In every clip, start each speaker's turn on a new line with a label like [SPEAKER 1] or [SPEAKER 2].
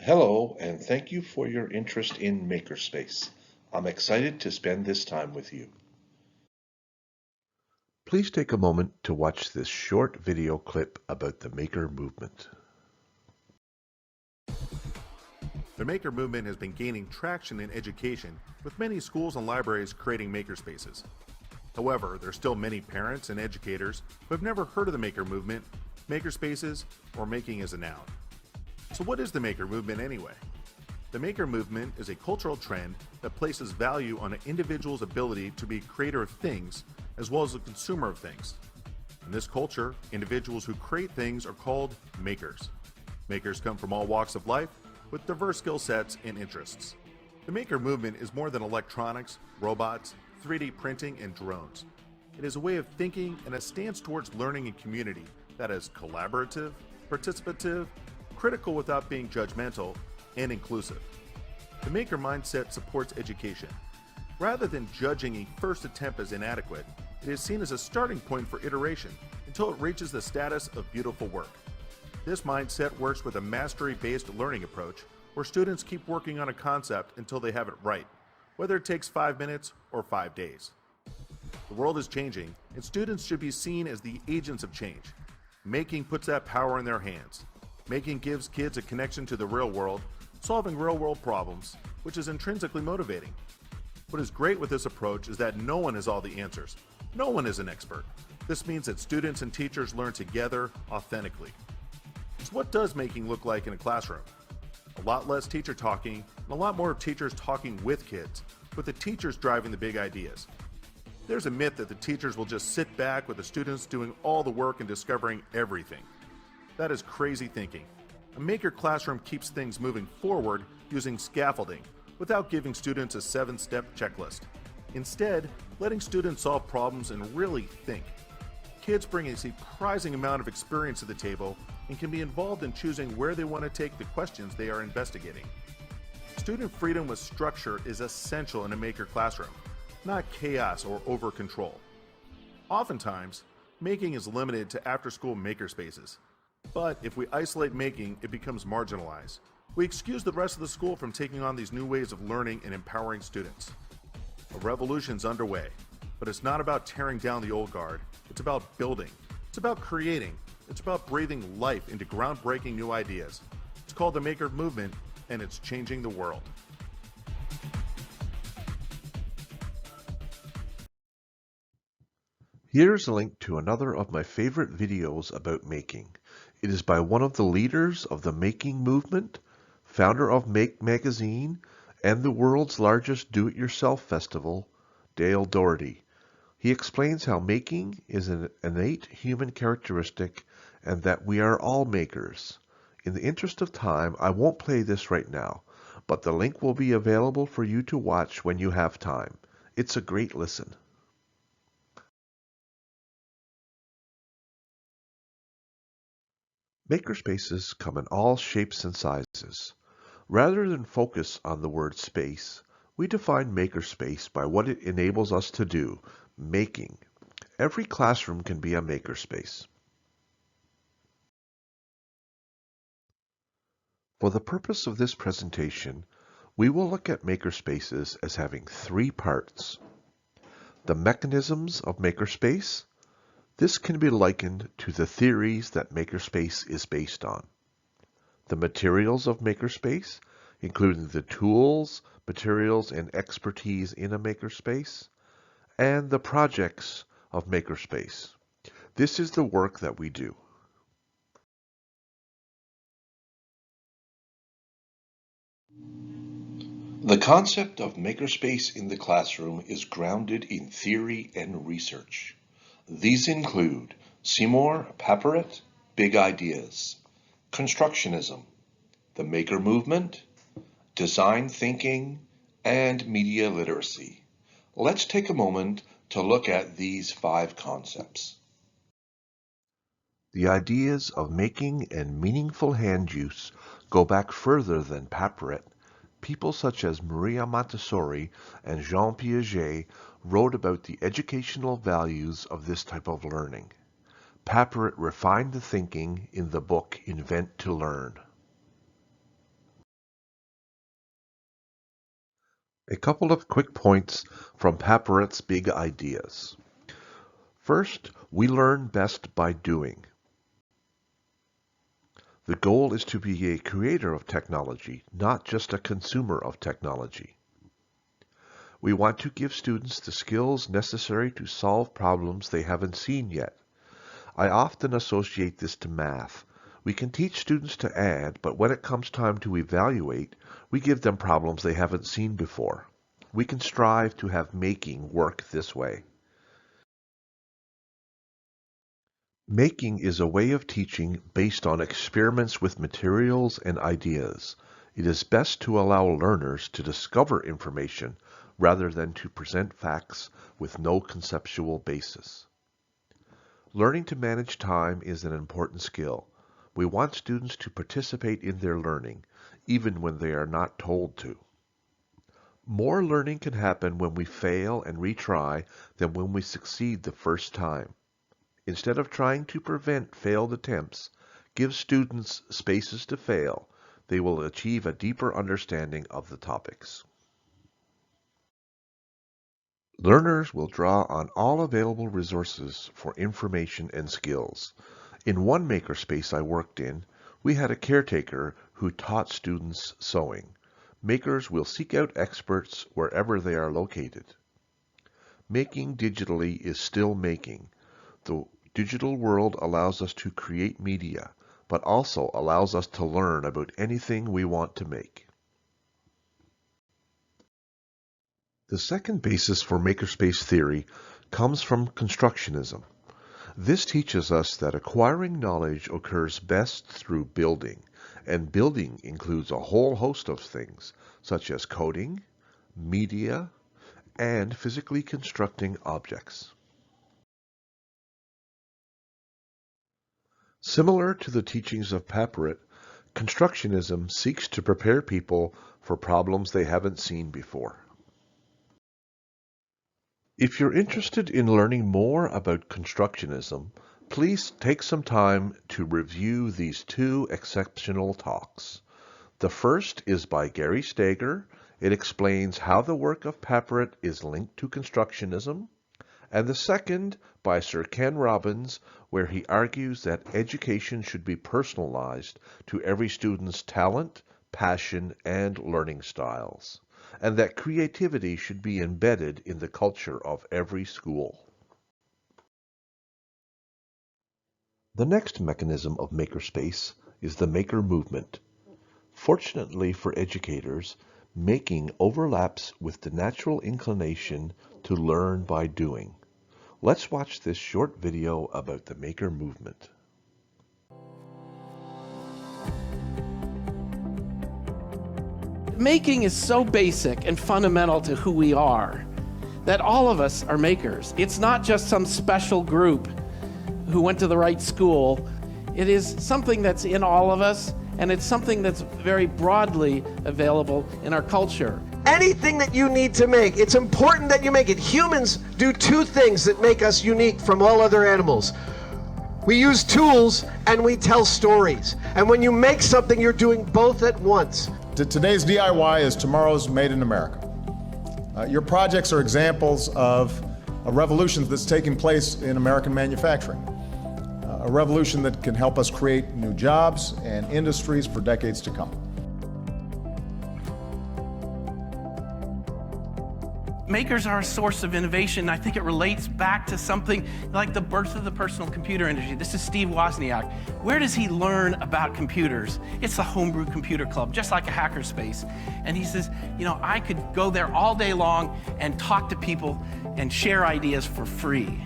[SPEAKER 1] Hello, and thank you for your interest in Makerspace. I'm excited to spend this time with you.
[SPEAKER 2] Please take a moment to watch this short video clip about the Maker movement.
[SPEAKER 3] The Maker movement has been gaining traction in education, with many schools and libraries creating makerspaces. However, there are still many parents and educators who have never heard of the Maker movement, makerspaces, or making as a noun. So what is the Maker movement anyway? The Maker movement is a cultural trend that places value on an individual's ability to be a creator of things as well as a consumer of things. In this culture, individuals who create things are called makers. Makers come from all walks of life with diverse skill sets and interests. The Maker movement is more than electronics, robots, 3D printing, and drones. It is a way of thinking and a stance towards learning and community that is collaborative, participative, critical without being judgmental, and inclusive. The Maker mindset supports education. Rather than judging a first attempt as inadequate, it is seen as a starting point for iteration until it reaches the status of beautiful work. This mindset works with a mastery-based learning approach where students keep working on a concept until they have it right, whether it takes 5 minutes or 5 days. The world is changing, and students should be seen as the agents of change. Making puts that power in their hands. Making gives kids a connection to the real world, solving real-world problems, which is intrinsically motivating. What is great with this approach is that no one has all the answers. No one is an expert. This means that students and teachers learn together authentically. So what does making look like in a classroom? A lot less teacher talking and a lot more teachers talking with kids, with the teachers driving the big ideas. There's a myth that the teachers will just sit back with the students doing all the work and discovering everything. That is crazy thinking. A Maker classroom keeps things moving forward using scaffolding without giving students a 7-step checklist. Instead, letting students solve problems and really think. Kids bring a surprising amount of experience to the table and can be involved in choosing where they want to take the questions they are investigating. Student freedom with structure is essential in a Maker classroom, not chaos or over-control. Oftentimes, making is limited to after-school makerspaces. But if we isolate making, it becomes marginalized. We excuse the rest of the school from taking on these new ways of learning and empowering students. A revolution's underway, but it's not about tearing down the old guard. It's about building. It's about creating. It's about breathing life into groundbreaking new ideas. It's called the Maker movement, and it's changing the world.
[SPEAKER 2] Here's a link to another of my favorite videos about making. It is by one of the leaders of the making movement, founder of Make magazine, and the world's largest do-it-yourself festival, Dale Doherty. He explains how making is an innate human characteristic and that we are all makers. In the interest of time, I won't play this right now, but the link will be available for you to watch when you have time. It's a great listen. Makerspaces come in all shapes and sizes. Rather than focus on the word space, we define makerspace by what it enables us to do, making. Every classroom can be a makerspace. For the purpose of this presentation, we will look at makerspaces as having 3 parts. The mechanisms of makerspace. This can be likened to the theories that Makerspace is based on. The materials of Makerspace, including the tools, materials, and expertise in a Makerspace, and the projects of Makerspace. This is the work that we do.
[SPEAKER 1] The concept of Makerspace in the classroom is grounded in theory and research. These include Seymour Papert, Big Ideas, Constructionism, the Maker Movement, Design Thinking, and Media Literacy. Let's take a moment to look at these 5 concepts.
[SPEAKER 2] The ideas of making and meaningful hand use go back further than Papert. People such as Maria Montessori and Jean Piaget wrote about the educational values of this type of learning. Papert refined the thinking in the book Invent to Learn. A couple of quick points from Paparet's big ideas. First, we learn best by doing. The goal is to be a creator of technology, not just a consumer of technology. We want to give students the skills necessary to solve problems they haven't seen yet. I often associate this to math. We can teach students to add, but when it comes time to evaluate, we give them problems they haven't seen before. We can strive to have making work this way. Making is a way of teaching based on experiments with materials and ideas. It is best to allow learners to discover information rather than to present facts with no conceptual basis. Learning to manage time is an important skill. We want students to participate in their learning, even when they are not told to. More learning can happen when we fail and retry than when we succeed the first time. Instead of trying to prevent failed attempts, give students spaces to fail. They will achieve a deeper understanding of the topics. Learners will draw on all available resources for information and skills. In one makerspace I worked in, we had a caretaker who taught students sewing. Makers will seek out experts wherever they are located. Making digitally is still making. The digital world allows us to create media, but also allows us to learn about anything we want to make. The second basis for makerspace theory comes from constructionism. This teaches us that acquiring knowledge occurs best through building, and building includes a whole host of things, such as coding, media, and physically constructing objects. Similar to the teachings of Paparet, constructionism seeks to prepare people for problems they haven't seen before. If you're interested in learning more about constructionism, please take some time to review these two exceptional talks. The first is by Gary Steger. It explains how the work of Paparet is linked to constructionism. And the second by Sir Ken Robbins, where he argues that education should be personalized to every student's talent, passion, and learning styles, and that creativity should be embedded in the culture of every school. The next mechanism of Makerspace is the maker movement. Fortunately for educators, making overlaps with the natural inclination to learn by doing. Let's watch this short video about the maker movement.
[SPEAKER 4] Making is so basic and fundamental to who we are that all of us are makers. It's not just some special group who went to the right school. It is something that's in all of us, and it's something that's very broadly available in our culture.
[SPEAKER 5] Anything that you need to make, it's important that you make it. Humans do two things that make us unique from all other animals. We use tools and we tell stories. And when you make something, you're doing both at once.
[SPEAKER 6] Today's DIY is tomorrow's Made in America. Your projects are examples of a revolution that's taking place in American manufacturing. A revolution that can help us create new jobs and industries for decades to come.
[SPEAKER 4] Makers are a source of innovation. I think it relates back to something like the birth of the personal computer industry. This is Steve Wozniak. Where does he learn about computers? It's the Homebrew Computer Club, just like a Hackerspace. And he says, you know, I could go there all day long and talk to people and share ideas for free.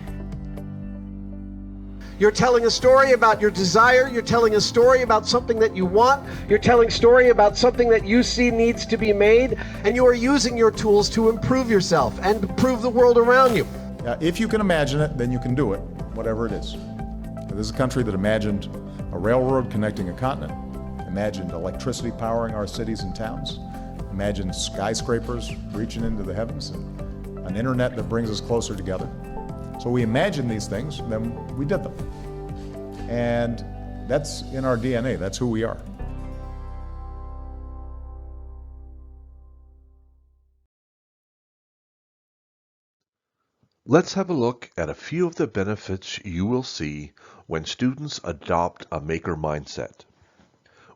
[SPEAKER 5] You're telling a story about your desire, you're telling a story about something that you want, you're telling a story about something that you see needs to be made, and you are using your tools to improve yourself and improve the world around you.
[SPEAKER 6] If you can imagine it, then you can do it, whatever it is. This is a country that imagined a railroad connecting a continent, imagined electricity powering our cities and towns, imagined skyscrapers reaching into the heavens, and an internet that brings us closer together. So we imagined these things, and then we did them. And that's in our DNA, that's who we are.
[SPEAKER 2] Let's have a look at a few of the benefits you will see when students adopt a maker mindset.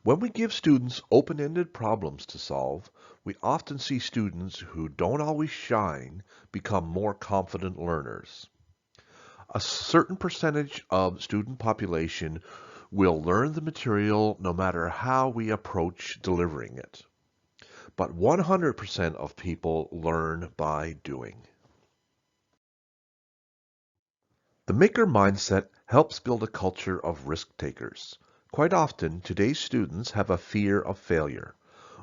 [SPEAKER 2] When we give students open-ended problems to solve, we often see students who don't always shine become more confident learners. A certain percentage of student population will learn the material no matter how we approach delivering it. But 100% of people learn by doing. The maker mindset helps build a culture of risk takers. Quite often, today's students have a fear of failure.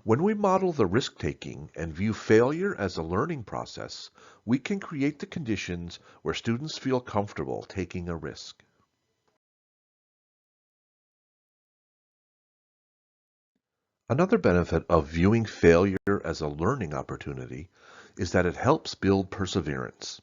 [SPEAKER 2] When we model the risk-taking and view failure as a learning process, we can create the conditions where students feel comfortable taking a risk. Another benefit of viewing failure as a learning opportunity is that it helps build perseverance.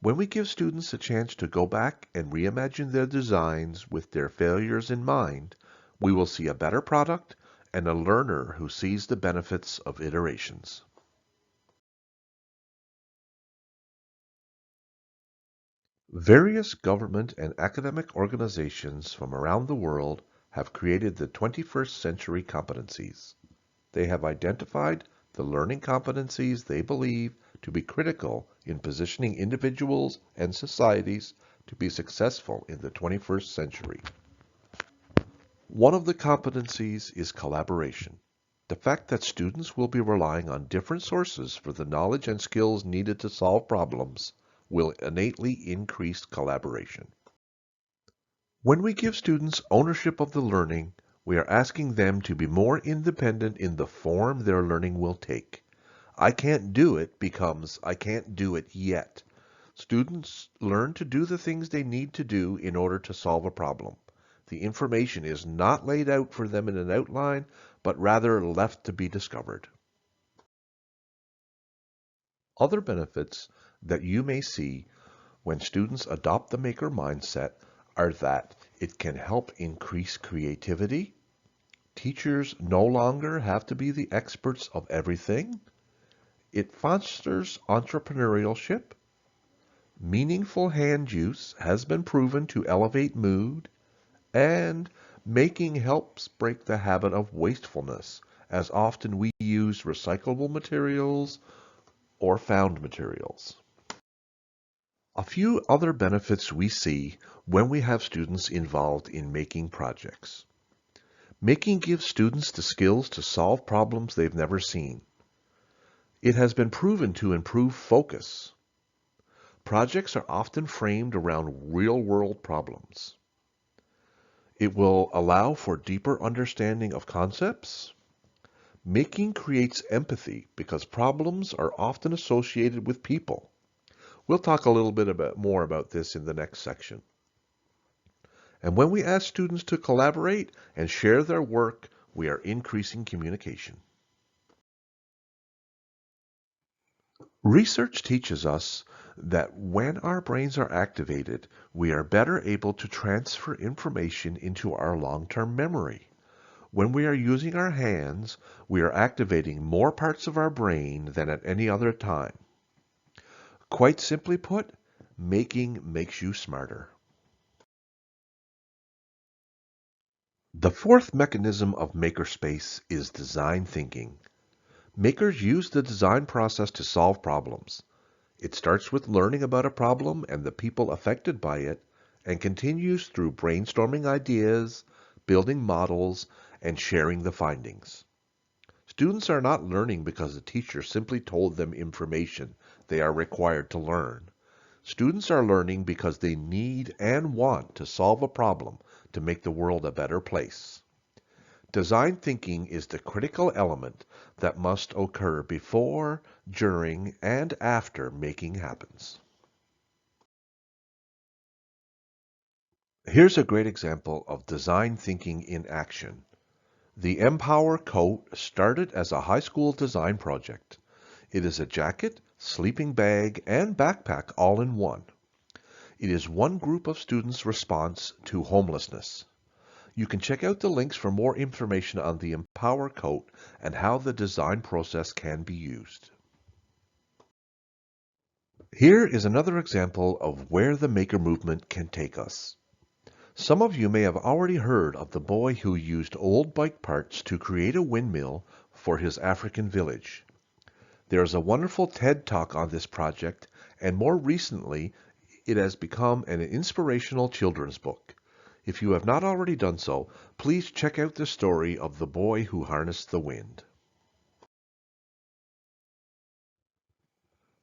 [SPEAKER 2] When we give students a chance to go back and reimagine their designs with their failures in mind, we will see a better product and a learner who sees the benefits of iterations. Various government and academic organizations from around the world have created the 21st century competencies. They have identified the learning competencies they believe to be critical in positioning individuals and societies to be successful in the 21st century. One of the competencies is collaboration. The fact that students will be relying on different sources for the knowledge and skills needed to solve problems will innately increase collaboration. When we give students ownership of the learning, we are asking them to be more independent in the form their learning will take. I can't do it becomes I can't do it yet. Students learn to do the things they need to do in order to solve a problem. The information is not laid out for them in an outline, but rather left to be discovered. Other benefits that you may see when students adopt the maker mindset are that it can help increase creativity. Teachers no longer have to be the experts of everything. It fosters entrepreneurship. Meaningful hand use has been proven to elevate mood, and making helps break the habit of wastefulness, as often we use recyclable materials or found materials. A few other benefits we see when we have students involved in making projects. Making gives students the skills to solve problems they've never seen. It has been proven to improve focus. Projects are often framed around real-world problems. It will allow for deeper understanding of concepts. Making creates empathy because problems are often associated with people. We'll talk a little bit more about this in the next section. And when we ask students to collaborate and share their work, we are increasing communication. Research teaches us that when our brains are activated, we are better able to transfer information into our long-term memory. When we are using our hands, we are activating more parts of our brain than at any other time. Quite simply put, making makes you smarter. The fourth mechanism of Makerspace is design thinking. Makers use the design process to solve problems. It starts with learning about a problem and the people affected by it, and continues through brainstorming ideas, building models, and sharing the findings. Students are not learning because the teacher simply told them information they are required to learn. Students are learning because they need and want to solve a problem to make the world a better place. Design thinking is the critical element that must occur before, during, and after making happens. Here's a great example of design thinking in action. The Empower coat started as a high school design project. It is a jacket, sleeping bag, and backpack all in one. It is one group of students' response to homelessness. You can check out the links for more information on the Empower coat and how the design process can be used. Here is another example of where the maker movement can take us. Some of you may have already heard of the boy who used old bike parts to create a windmill for his African village. There is a wonderful TED Talk on this project, and more recently, it has become an inspirational children's book. If you have not already done so, please check out the story of the boy who harnessed the wind.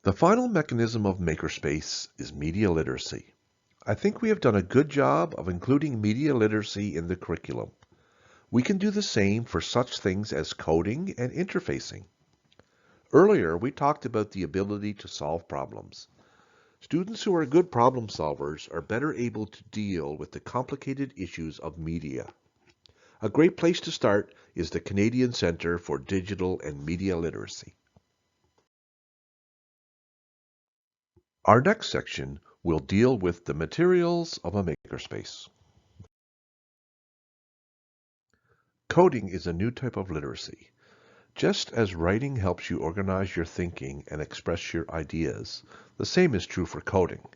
[SPEAKER 2] The final mechanism of Makerspace is media literacy. I think we have done a good job of including media literacy in the curriculum. We can do the same for such things as coding and interfacing. Earlier, we talked about the ability to solve problems. Students who are good problem solvers are better able to deal with the complicated issues of media. A great place to start is the Canadian Centre for Digital and Media Literacy. Our next section will deal with the materials of a makerspace. Coding is a new type of literacy. Just as writing helps you organize your thinking and express your ideas, the same is true for coding.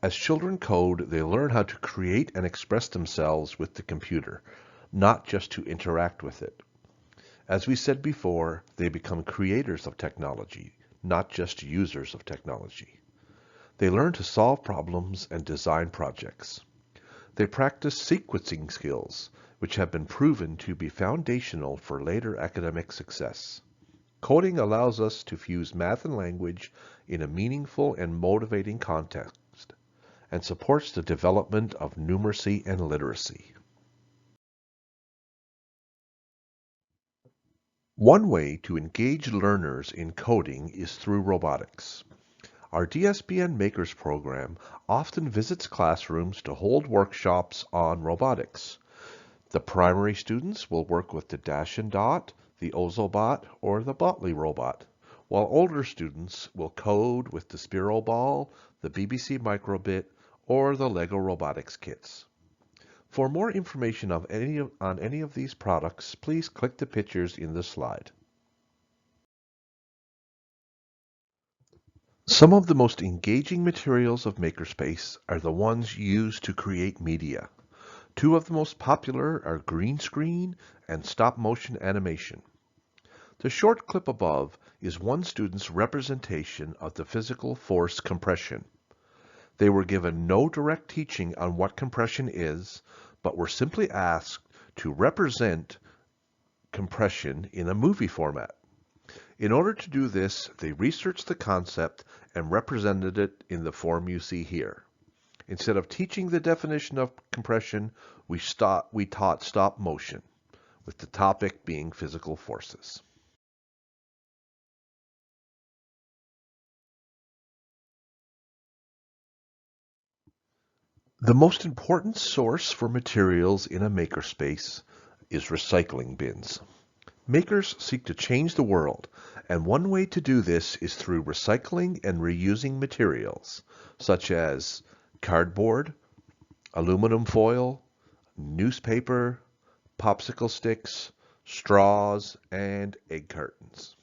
[SPEAKER 2] As children code, they learn how to create and express themselves with the computer, not just to interact with it. As we said before, they become creators of technology, not just users of technology. They learn to solve problems and design projects. They practice sequencing skills, which have been proven to be foundational for later academic success. Coding allows us to fuse math and language in a meaningful and motivating context, and supports the development of numeracy and literacy. One way to engage learners in coding is through robotics. Our DSBN Makers program often visits classrooms to hold workshops on robotics. The primary students will work with the Dash and Dot, the Ozobot, or the Botley robot, while older students will code with the Spiro Ball, the BBC Microbit, or the Lego Robotics kits. For more information on any of these products, please click the pictures in the slide. Some of the most engaging materials of Makerspace are the ones used to create media. Two of the most popular are green screen and stop-motion animation. The short clip above is one student's representation of the physical force compression. They were given no direct teaching on what compression is, but were simply asked to represent compression in a movie format. In order to do this, they researched the concept and represented it in the form you see here. Instead of teaching the definition of compression, we taught stop motion, with the topic being physical forces. The most important source for materials in a makerspace is recycling bins. Makers seek to change the world, and one way to do this is through recycling and reusing materials, such as cardboard, aluminum foil, newspaper, popsicle sticks, straws, and egg cartons.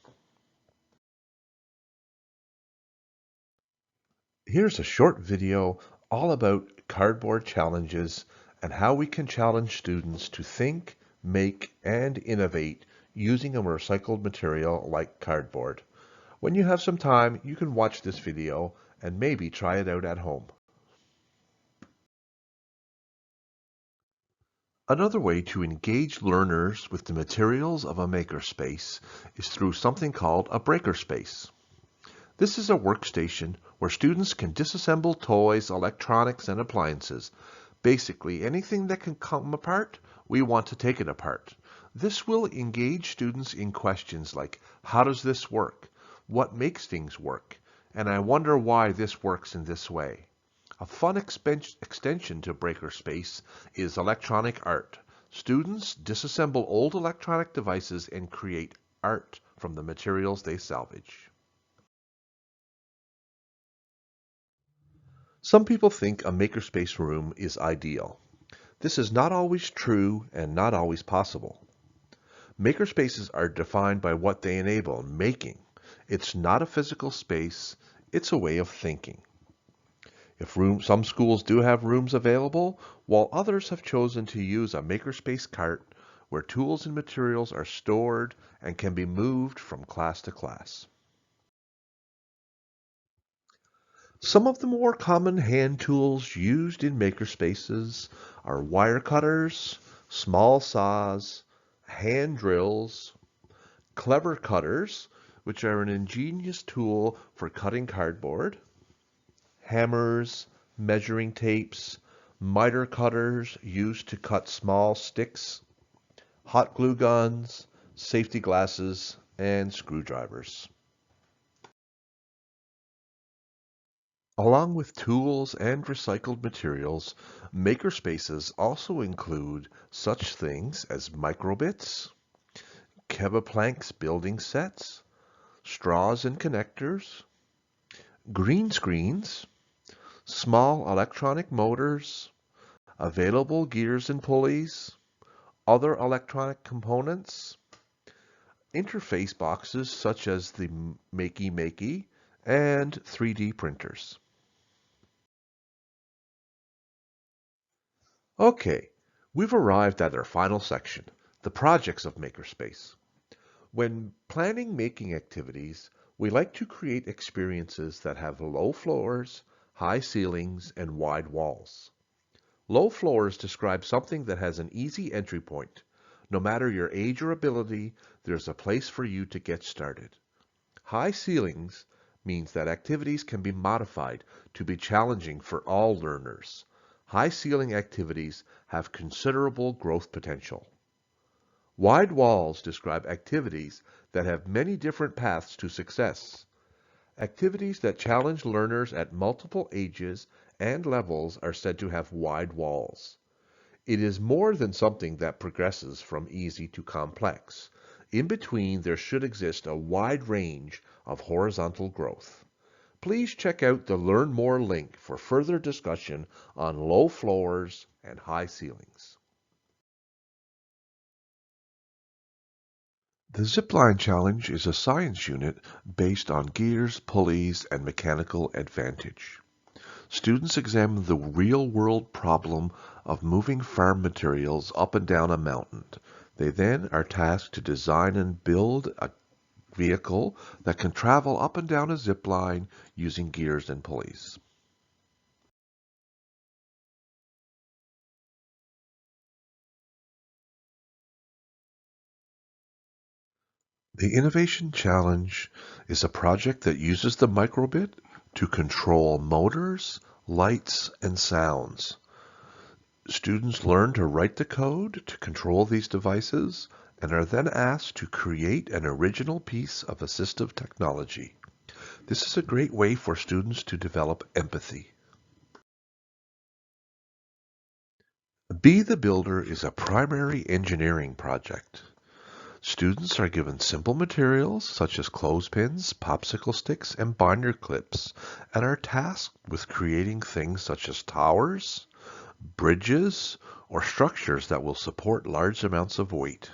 [SPEAKER 2] Here's a short video all about cardboard challenges and how we can challenge students to think, make, and innovate using a recycled material like cardboard. When you have some time, you can watch this video and maybe try it out at home. Another way to engage learners with the materials of a makerspace is through something called a breakerspace. This is a workstation where students can disassemble toys, electronics, and appliances. Basically, anything that can come apart, we want to take it apart. This will engage students in questions like, how does this work? What makes things work? And I wonder why this works in this way. A fun extension to Breakerspace is electronic art. Students disassemble old electronic devices and create art from the materials they salvage. Some people think a makerspace room is ideal. This is not always true and not always possible. Makerspaces are defined by what they enable, making. It's not a physical space, It's a way of thinking. Some schools do have rooms available, while others have chosen to use a Makerspace cart where tools and materials are stored and can be moved from class to class. Some of the more common hand tools used in makerspaces are wire cutters, small saws, hand drills, clever cutters, which are an ingenious tool for cutting cardboard, hammers, measuring tapes, miter cutters used to cut small sticks, hot glue guns, safety glasses, and screwdrivers. Along with tools and recycled materials, makerspaces also include such things as microbits, Kevaplanks building sets, straws and connectors, green screens, small electronic motors, available gears and pulleys, other electronic components, interface boxes such as the Makey, and 3D printers. Okay, we've arrived at our final section, the projects of Makerspace. When planning making activities, we like to create experiences that have low floors, high ceilings, and wide walls. Low floors describe something that has an easy entry point. No matter your age or ability, there's a place for you to get started. High ceilings means that activities can be modified to be challenging for all learners. High ceiling activities have considerable growth potential. Wide walls describe activities that have many different paths to success. Activities that challenge learners at multiple ages and levels are said to have wide walls. It is more than something that progresses from easy to complex. In between, there should exist a wide range of horizontal growth. Please check out the Learn More link for further discussion on low floors and high ceilings. The Zipline Challenge is a science unit based on gears, pulleys, and mechanical advantage. Students examine the real-world problem of moving farm materials up and down a mountain. They then are tasked to design and build a vehicle that can travel up and down a zip line using gears and pulleys. The Innovation Challenge is a project that uses the microbit to control motors, lights, and sounds. Students learn to write the code to control these devices and are then asked to create an original piece of assistive technology. This is a great way for students to develop empathy. Be the Builder is a primary engineering project. Students are given simple materials such as clothespins, popsicle sticks, and binder clips, and are tasked with creating things such as towers, bridges, or structures that will support large amounts of weight.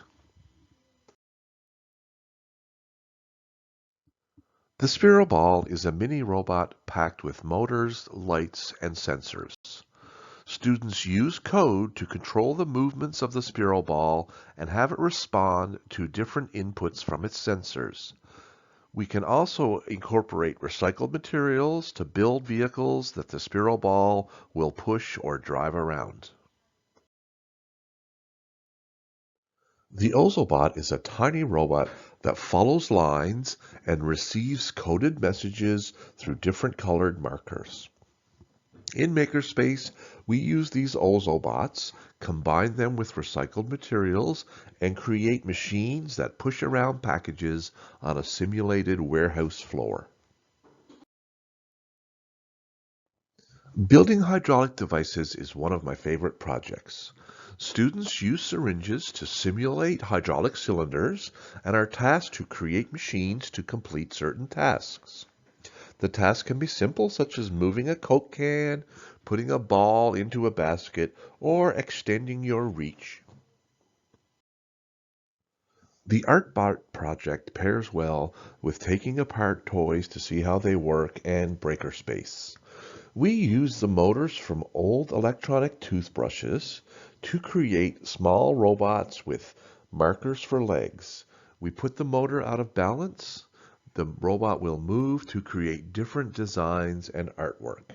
[SPEAKER 2] The Spiral Ball is a mini robot packed with motors, lights, and sensors. Students use code to control the movements of the spiral ball and have it respond to different inputs from its sensors. We can also incorporate recycled materials to build vehicles that the spiral ball will push or drive around. The Ozobot is a tiny robot that follows lines and receives coded messages through different colored markers. In Makerspace, we use these Ozobots, combine them with recycled materials, and create machines that push around packages on a simulated warehouse floor. Building hydraulic devices is one of my favorite projects. Students use syringes to simulate hydraulic cylinders and are tasked to create machines to complete certain tasks. The task can be simple, such as moving a Coke can, putting a ball into a basket, or extending your reach. The ArtBot project pairs well with taking apart toys to see how they work and Makerspace. We use the motors from old electronic toothbrushes to create small robots with markers for legs. We put the motor out of balance. The robot will move to create different designs and artwork.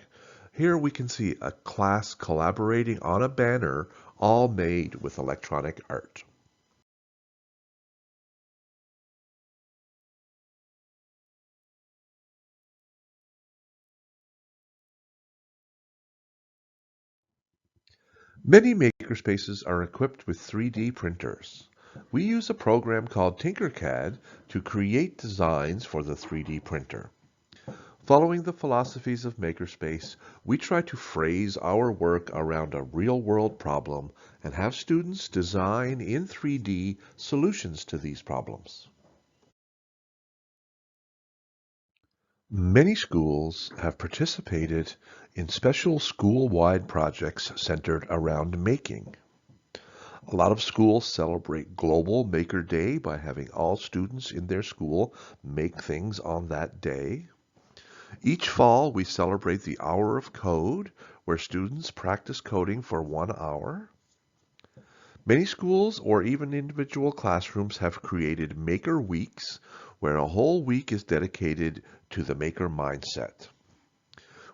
[SPEAKER 2] Here we can see a class collaborating on a banner, all made with electronic art. Many makerspaces are equipped with 3D printers. We use a program called Tinkercad to create designs for the 3D printer. Following the philosophies of Makerspace, we try to phrase our work around a real-world problem and have students design in 3D solutions to these problems. Many schools have participated in special school-wide projects centered around making. A lot of schools celebrate Global Maker Day by having all students in their school make things on that day. Each fall, we celebrate the Hour of Code, where students practice coding for 1 hour. Many schools or even individual classrooms have created Maker Weeks, where a whole week is dedicated to the maker mindset.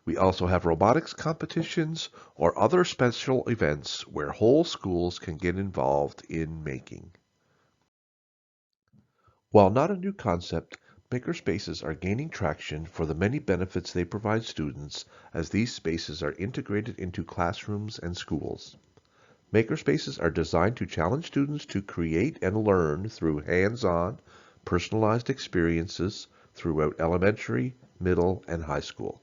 [SPEAKER 2] We also have robotics competitions or other special events where whole schools can get involved in making. While not a new concept, Makerspaces are gaining traction for the many benefits they provide students as these spaces are integrated into classrooms and schools. Makerspaces are designed to challenge students to create and learn through hands-on, personalized experiences throughout elementary, middle, and high school.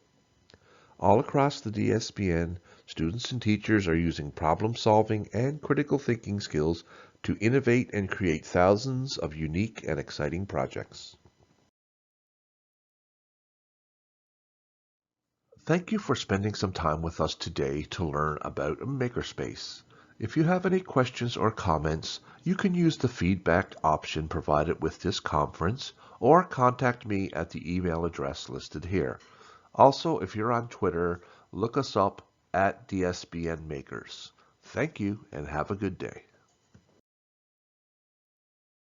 [SPEAKER 2] All across the DSBN, students and teachers are using problem-solving and critical thinking skills to innovate and create thousands of unique and exciting projects. Thank you for spending some time with us today to learn about Makerspace. If you have any questions or comments, you can use the feedback option provided with this conference or contact me at the email address listed here. Also, if you're on Twitter, look us up at DSBN Makers. Thank you and have a good day.